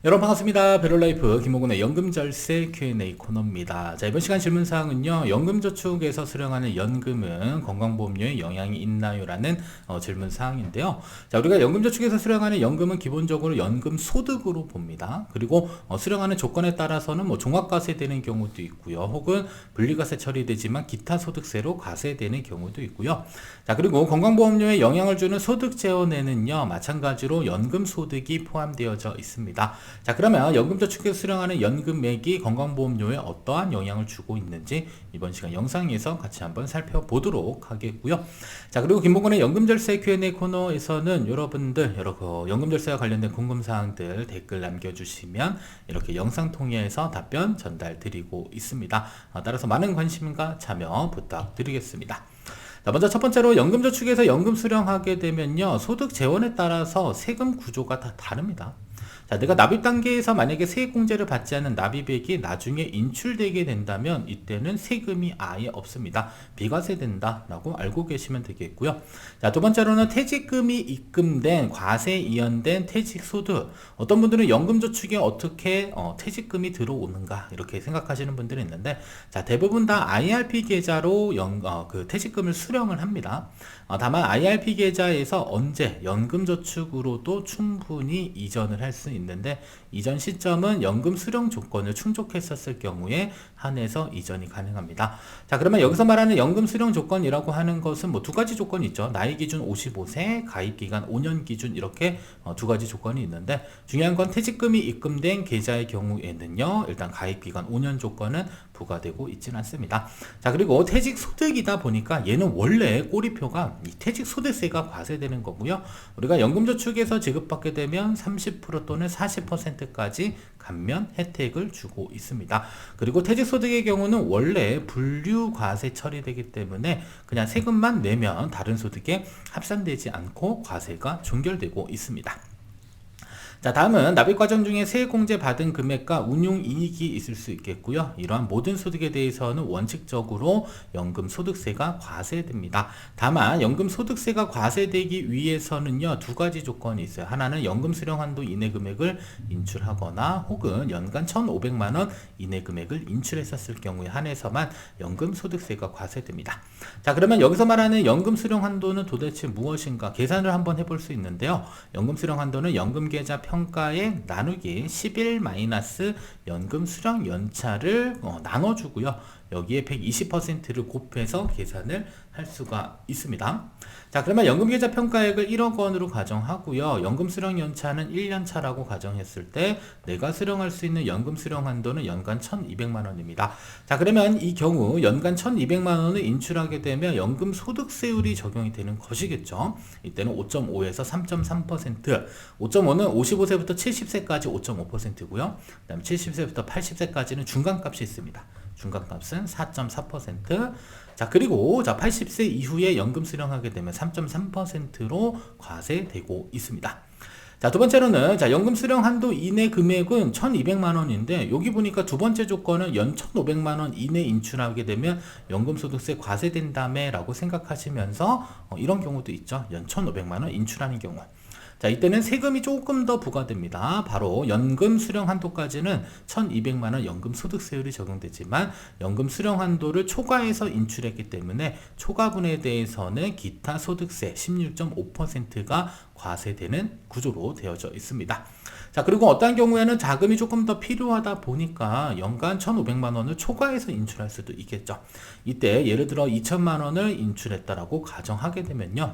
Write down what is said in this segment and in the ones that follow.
여러분 반갑습니다. 베럴라이프 김호gun의 연금절세 Q&A 코너입니다. 자, 이번 시간 질문사항은요, 연금저축에서 수령하는 연금은 건강보험료에 영향이 있나요? 라는 질문사항인데요. 자, 우리가 연금저축에서 수령하는 연금은 기본적으로 연금 소득으로 봅니다. 그리고 수령하는 조건에 따라서는 뭐 종합과세되는 경우도 있고요. 혹은 분리과세 처리되지만 기타 소득세로 과세되는 경우도 있고요. 자, 그리고 건강보험료에 영향을 주는 소득재원에는요, 마찬가지로 연금소득이 포함되어져 있습니다. 자, 그러면 연금저축에서 수령하는 연금액이 건강보험료에 어떠한 영향을 주고 있는지 이번 시간 영상에서 같이 한번 살펴보도록 하겠고요. 자, 그리고 김봉근의 연금절세 Q&A 코너에서는 여러분들 여러 연금절세와 관련된 궁금사항들 댓글 남겨주시면 이렇게 영상 통해서 답변 전달 드리고 있습니다. 따라서 많은 관심과 참여 부탁드리겠습니다. 자, 먼저 첫 번째로 연금저축에서 연금 수령하게 되면요, 소득 재원에 따라서 세금 구조가 다 다릅니다. 자, 내가 납입 단계에서 만약에 세액공제를 받지 않은 납입액이 나중에 인출되게 된다면 이때는 세금이 아예 없습니다. 비과세된다 라고 알고 계시면 되겠고요. 자, 두 번째로는 퇴직금이 입금된 과세 이연된 퇴직소득. 어떤 분들은 연금저축에 어떻게 퇴직금이 들어오는가 이렇게 생각하시는 분들이 있는데, 자, 대부분 다 IRP 계좌로 퇴직금을 수령을 합니다. 다만 IRP 계좌에서 언제 연금저축으로도 충분히 이전을 할 수 있는데, 이전 시점은 연금 수령 조건을 충족했었을 경우에 한해서 이전이 가능합니다. 자, 그러면 여기서 말하는 연금 수령 조건이라고 하는 것은 뭐 두 가지 조건이 있죠. 나이 기준 55세, 가입 기간 5년 기준, 이렇게 두 가지 조건이 있는데, 중요한 건 퇴직금이 입금된 계좌의 경우에는요, 일단 가입 기간 5년 조건은 부과되고 있지는 않습니다. 자, 그리고 퇴직 소득이다 보니까 얘는 원래 꼬리표가 이 퇴직 소득세가 과세되는 거고요. 우리가 연금저축에서 지급받게 되면 30% 또는 40%까지 감면 혜택을 주고 있습니다. 그리고 퇴직소득의 경우는 원래 분류과세 처리되기 때문에 그냥 세금만 내면 다른 소득에 합산되지 않고 과세가 종결되고 있습니다. 자, 다음은 납입 과정 중에 세액공제 받은 금액과 운용이익이 있을 수 있겠고요. 이러한 모든 소득에 대해서는 원칙적으로 연금소득세가 과세됩니다. 다만 연금소득세가 과세되기 위해서는요, 두 가지 조건이 있어요. 하나는 연금수령한도 이내 금액을 인출하거나 혹은 연간 1,500만원 이내 금액을 인출했었을 경우에 한해서만 연금소득세가 과세됩니다. 자, 그러면 여기서 말하는 연금수령한도는 도대체 무엇인가 계산을 한번 해볼 수 있는데요. 연금수령한도는 연금계좌 평가에 나누기 11 마이너스 연금 수령 연차를 나눠주고요. 여기에 120%를 곱해서 계산을 할 수가 있습니다. 자, 그러면 연금계좌 평가액을 1억 원으로 가정하고요. 연금 수령 연차는 1년 차라고 가정했을 때 내가 수령할 수 있는 연금 수령 한도는 연간 1,200만 원입니다. 자, 그러면 이 경우 연간 1,200만 원을 인출하게 되면 연금 소득세율이 적용이 되는 것이겠죠. 이때는 5.5에서 3.3%, 5.5는 55세부터 70세까지 5.5%고요. 그 다음에 70세부터 80세까지는 중간값이 있습니다. 중간값은 4.4%. 자, 그리고 80세 이후에 연금 수령하게 되면 3.3%로 과세되고 있습니다. 자, 두 번째로는 연금 수령 한도 이내 금액은 1,200만 원인데, 여기 보니까 두 번째 조건은 연 1,500만 원 이내 인출하게 되면 연금소득세 과세된다며 라고 생각하시면서 이런 경우도 있죠. 연 1,500만 원 인출하는 경우. 자, 이때는 세금이 조금 더 부과됩니다. 바로 연금 수령 한도까지는 1,200만원 연금 소득세율이 적용되지만 연금 수령 한도를 초과해서 인출했기 때문에 초과분에 대해서는 기타 소득세 16.5%가 과세되는 구조로 되어져 있습니다. 자, 그리고 어떤 경우에는 자금이 조금 더 필요하다 보니까 연간 1,500만 원을 초과해서 인출할 수도 있겠죠. 이때 예를 들어 2천만 원을 인출했다라고 가정하게 되면요,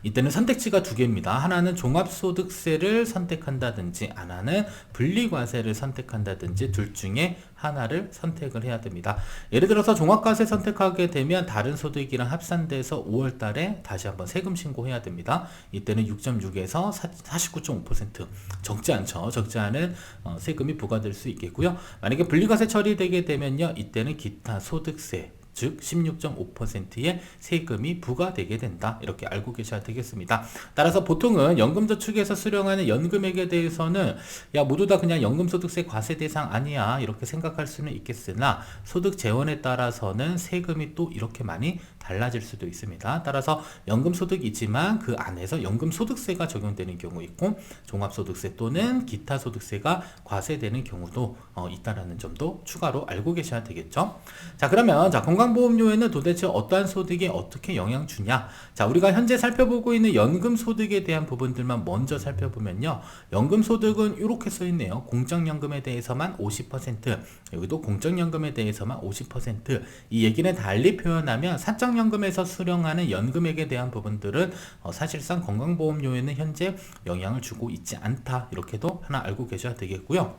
이때는 선택지가 두 개입니다. 하나는 종합소득세를 선택한다든지 하나는 분리과세를 선택한다든지 둘 중에 하나를 선택을 해야 됩니다. 예를 들어서 종합과세 선택하게 되면 다른 소득이랑 합산돼서 5월 달에 다시 한번 세금 신고해야 됩니다. 이때는 6.6에서 49.5%, 적지 않죠. 적지 않은 세금이 부과될 수 있겠고요. 만약에 분리과세 처리되게 되면요, 이때는 기타 소득세, 즉 16.5%의 세금이 부과되게 된다, 이렇게 알고 계셔야 되겠습니다. 따라서 보통은 연금저축에서 수령하는 연금액에 대해서는 야, 모두 다 그냥 연금소득세 과세 대상 아니야 이렇게 생각할 수는 있겠으나 소득 재원에 따라서는 세금이 또 이렇게 많이 달라질 수도 있습니다. 따라서 연금소득이지만 그 안에서 연금소득세가 적용되는 경우 있고 종합소득세 또는 기타 소득세가 과세되는 경우도 있다라는 점도 추가로 알고 계셔야 되겠죠. 자, 그러면 건강보험료에는 도대체 어떠한 소득에 어떻게 영향 주냐? 자, 우리가 현재 살펴보고 있는 연금소득에 대한 부분들만 먼저 살펴보면요. 연금소득은 이렇게 써 있네요. 공적연금에 대해서만 50%, 여기도 공적연금에 대해서만 50%. 이 얘기는 달리 표현하면 사적연금에서 수령하는 연금액에 대한 부분들은 사실상 건강보험료에는 현재 영향을 주고 있지 않다. 이렇게도 하나 알고 계셔야 되겠고요.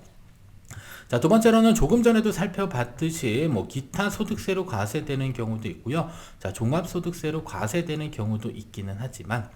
자, 두 번째로는 조금 전에도 살펴봤듯이 기타 소득세로 과세되는 경우도 있고요. 자, 종합소득세로 과세되는 경우도 있기는 하지만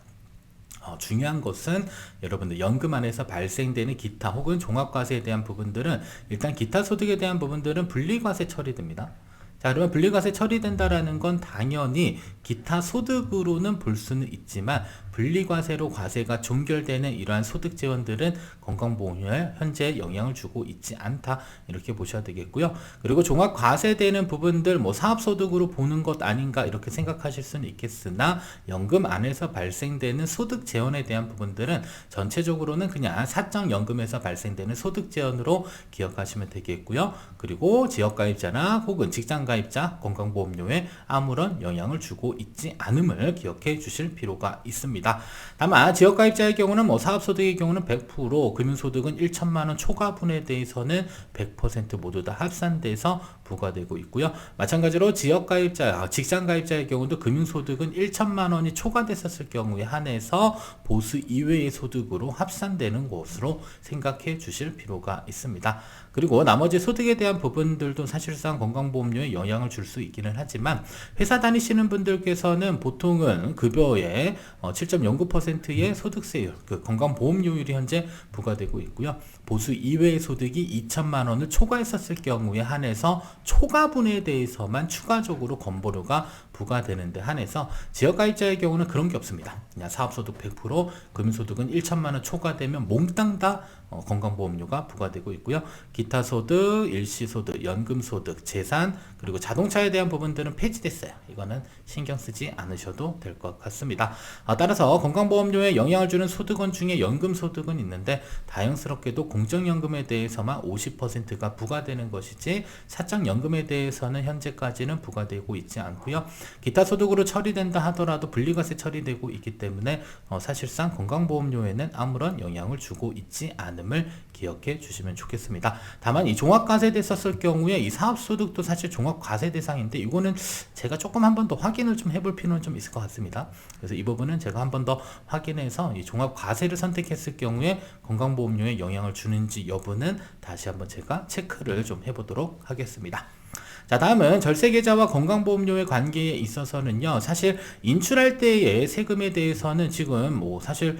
중요한 것은 여러분들 연금 안에서 발생되는 기타 혹은 종합과세에 대한 부분들은 일단 기타 소득에 대한 부분들은 분리과세 처리됩니다. 자, 그러면 분리과세 처리된다라는 건 당연히 기타 소득으로는 볼 수는 있지만 분리과세로 과세가 종결되는 이러한 소득 지원들은 건강보험료에 현재 영향을 주고 있지 않다, 이렇게 보셔야 되겠고요. 그리고 종합과세되는 부분들 사업소득으로 보는 것 아닌가 이렇게 생각하실 수는 있겠으나 연금 안에서 발생되는 소득 재원에 대한 부분들은 전체적으로는 그냥 사적연금에서 발생되는 소득 재원으로 기억하시면 되겠고요. 그리고 지역가입자나 혹은 직장가입자 건강보험료에 아무런 영향을 주고 있지 않음을 기억해 주실 필요가 있습니다. 다만 지역가입자의 경우는 사업소득의 경우는 100%, 금융소득은 1천만원 초과분에 대해서는 100% 모두 다 합산돼서 부과되고 있고요. 마찬가지로 지역가입자, 직장가입자의 경우도 금융소득은 1천만원이 초과됐었을 경우에 한해서 보수 이외의 소득으로 합산되는 것으로 생각해 주실 필요가 있습니다. 그리고 나머지 소득에 대한 부분들도 사실상 건강보험료에 영향을 줄 수 있기는 하지만 회사 다니시는 분들께서는 보통은 급여의 7.09%의 소득세율, 그 건강보험료율이 현재 부과되고 있고요. 보수 이외의 소득이 2천만 원을 초과했었을 경우에 한해서 초과분에 대해서만 추가적으로 건보료가 부과되는데 한해서 지역가입자의 경우는 그런 게 없습니다. 그냥 사업소득 100%, 금융소득은 1천만 원 초과되면 몽땅 다 건강보험료가 부과되고 있고요. 기타 소득, 일시소득, 연금소득, 재산, 그리고 자동차에 대한 부분들은 폐지됐어요. 이거는 신경 쓰지 않으셔도 될 것 같습니다. 따라서 건강보험료에 영향을 주는 소득원 중에 연금소득은 있는데 다행스럽게도 공적연금에 대해서만 50%가 부과되는 것이지 사적연금에 대해서는 현재까지는 부과되고 있지 않고요. 기타 소득으로 처리된다 하더라도 분리과세 처리되고 있기 때문에 사실상 건강보험료에는 아무런 영향을 주고 있지 않음을 기억해 주시면 좋겠습니다. 다만 이 종합과세됐었을 경우에 이 사업소득도 사실 종합과세 대상인데 이거는 제가 조금 한 번 더 확인을 좀 해볼 필요는 좀 있을 것 같습니다. 그래서 이 부분은 제가 한 번 더 확인해서 이 종합과세를 선택했을 경우에 건강보험료에 영향을 주는지 여부는 다시 한번 제가 체크를 좀 해보도록 하겠습니다. 자, 다음은 절세계좌와 건강보험료의 관계에 있어서는요, 사실 인출할 때의 세금에 대해서는 지금 사실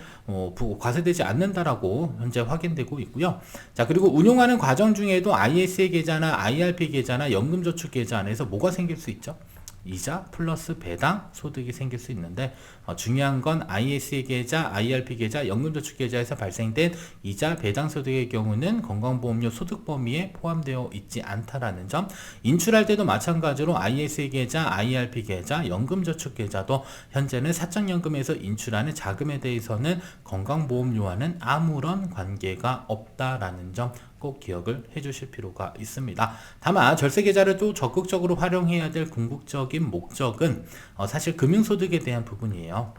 과세되지 않는다라고 현재 확인되고 있고요. 자, 그리고 운용하는 과정 중에도 ISA 계좌나 IRP 계좌나 연금저축 계좌 안에서 뭐가 생길 수 있죠? 이자 플러스 배당 소득이 생길 수 있는데 중요한 건 ISA 계좌, IRP 계좌, 연금저축 계좌에서 발생된 이자 배당 소득의 경우는 건강보험료 소득 범위에 포함되어 있지 않다라는 점. 인출할 때도 마찬가지로 ISA 계좌, IRP 계좌, 연금저축 계좌도 현재는 사적연금에서 인출하는 자금에 대해서는 건강보험료와는 아무런 관계가 없다라는 점 꼭 기억을 해주실 필요가 있습니다. 다만 절세계좌를 또 적극적으로 활용해야 될 궁극적인 목적은 사실 금융소득에 대한 부분이에요.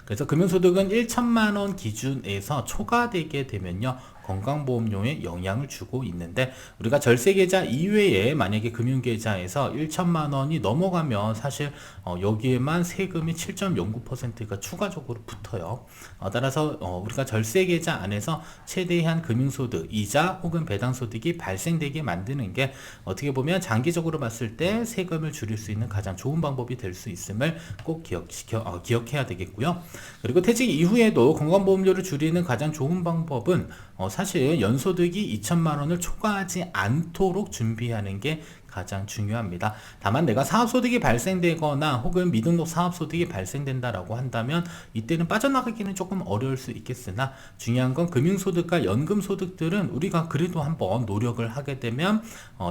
그래서 금융소득은 1천만 원 기준에서 초과되게 되면요, 건강보험료에 영향을 주고 있는데 우리가 절세계좌 이외에 만약에 금융계좌에서 1천만 원이 넘어가면 사실 여기에만 세금이 7.09%가 추가적으로 붙어요. 따라서 우리가 절세계좌 안에서 최대한 금융소득, 이자 혹은 배당소득이 발생되게 만드는 게 어떻게 보면 장기적으로 봤을 때 세금을 줄일 수 있는 가장 좋은 방법이 될 수 있음을 꼭 기억해야 되겠고요. 그리고 퇴직 이후에도 건강보험료를 줄이는 가장 좋은 방법은 사실 연소득이 2천만 원을 초과하지 않도록 준비하는 게 가장 중요합니다. 다만 내가 사업소득이 발생되거나 혹은 미등록 사업소득이 발생된다라고 한다면 이때는 빠져나가기는 조금 어려울 수 있겠으나 중요한 건 금융소득과 연금소득들은 우리가 그래도 한번 노력을 하게 되면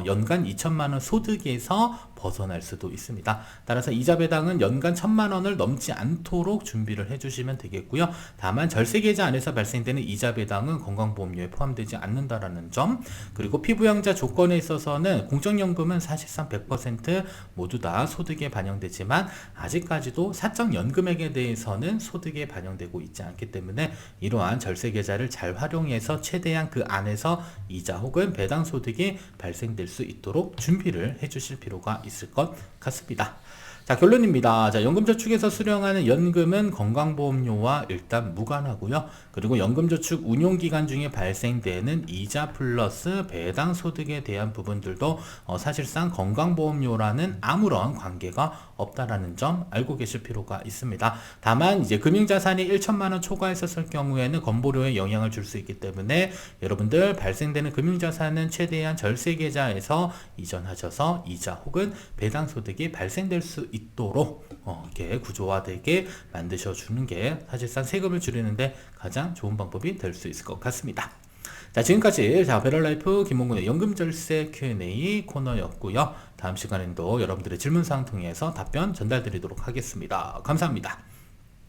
연간 2천만 원 소득에서 벗어날 수도 있습니다. 따라서 이자 배당은 연간 1,000만 원을 넘지 않도록 준비를 해주시면 되겠고요. 다만 절세계좌 안에서 발생되는 이자 배당은 건강보험료에 포함되지 않는다라는 점, 그리고 피부양자 조건에 있어서는 공적연금은 사실상 100% 모두 다 소득에 반영되지만 아직까지도 사적연금액에 대해서는 소득에 반영되고 있지 않기 때문에 이러한 절세계좌를 잘 활용해서 최대한 그 안에서 이자 혹은 배당 소득이 발생될 수 있도록 준비를 해주실 필요가 있을 것 같습니다. 자, 결론입니다. 자, 연금저축에서 수령하는 연금은 건강보험료와 일단 무관하고요. 그리고 연금저축 운용기간 중에 발생되는 이자 플러스 배당 소득에 대한 부분들도 사실상 건강보험료라는 아무런 관계가 없다라는 점 알고 계실 필요가 있습니다. 다만 이제 금융자산이 1천만 원 초과했었을 경우에는 건보료에 영향을 줄 수 있기 때문에 여러분들 발생되는 금융자산은 최대한 절세계좌에서 이전하셔서 이자 혹은 배당 소득이 발생될 수 있도록 이렇게 구조화되게 만드셔 주는 게 사실상 세금을 줄이는데 가장 좋은 방법이 될 수 있을 것 같습니다. 자, 지금까지 베럴라이프 김홍근의 연금절세 Q&A 코너였고요. 다음 시간에도 여러분들의 질문사항 통해서 답변 전달드리도록 하겠습니다. 감사합니다.